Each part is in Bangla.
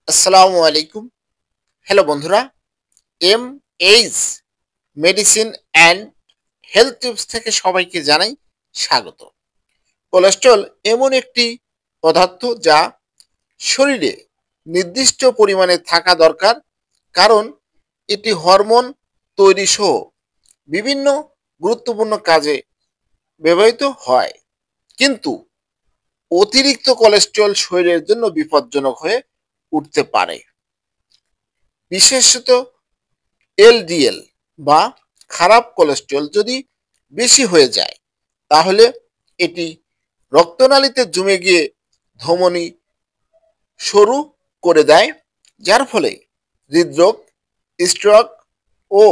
আসসালামু আলাইকুম। হ্যালো বন্ধুরা, M H medicine and health tips থেকে সবাইকে জানাই স্বাগত। কোলেস্ট্রল এমন একটি পদার্থ যা শরীরে নির্দিষ্ট পরিমাণে থাকা দরকার, কারণ এটি হরমোন তৈরি সহ বিভিন্ন গুরুত্বপূর্ণ কাজে ব্যবহৃত হয়। কিন্তু অতিরিক্ত কোলেস্ট্রল শরীরের জন্য বিপজ্জনক হয়ে উঠতে পারে, বিশেষত এলডিএল বা খারাপ কোলেস্ট্রল যদি বেশি হয়ে যায়, তাহলে এটি রক্তনালীতে জমে গিয়ে ধমনী সরু করে দেয়, যার ফলে হৃদরোগ, স্ট্রোক ও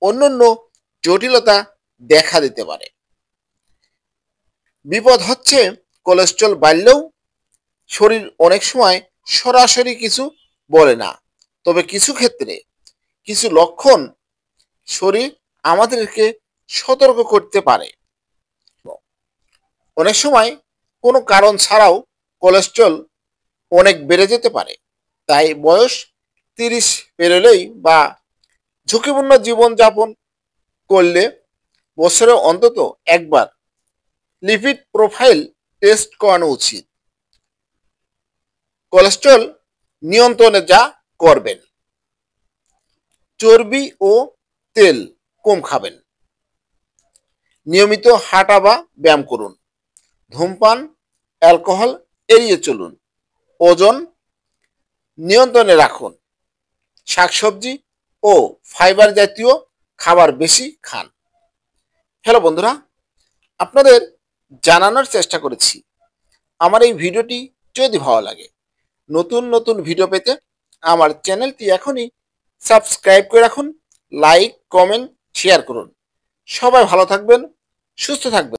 অন্যান্য জটিলতা দেখা দিতে পারে। বিপদ হচ্ছে, কোলেস্ট্রল বাড়লেও শরীর অনেক সময় সরাসরি কিছু বলে না, তবে কিছু ক্ষেত্রে কিছু লক্ষণ শরীর আমাদেরকে সতর্ক করতে পারে। অনেক সময় কোনো কারণ ছাড়াও কোলেস্ট্রল অনেক বেড়ে যেতে পারে। তাই বয়স 30 পেরোলেই বা ঝুঁকিপূর্ণ জীবনযাপন করলে বছরে অন্তত একবার লিপিড প্রোফাইল টেস্ট করানো উচিত। কোলেস্ট্রল নিয়ন্ত্রণে যা করবেন: চর্বি ও তেল কম খাবেন, নিয়মিত হাঁটা বা ব্যায়াম করুন, ধূমপান, অ্যালকোহল এড়িয়ে চলুন, ওজন নিয়ন্ত্রণে রাখুন, শাকসবজি ও ফাইবার জাতীয় খাবার বেশি খান। হ্যালো বন্ধুরা, আপনাদের জানানোর চেষ্টা করেছি। আমার এই ভিডিওটি যদি ভালো লাগে, নতুন নতুন ভিডিও পেতে আমার চ্যানেলটি এখনই সাবস্ক্রাইব করে রাখুন, লাইক, কমেন্ট, শেয়ার করুন। সবাই ভালো থাকবেন, সুস্থ থাকবেন।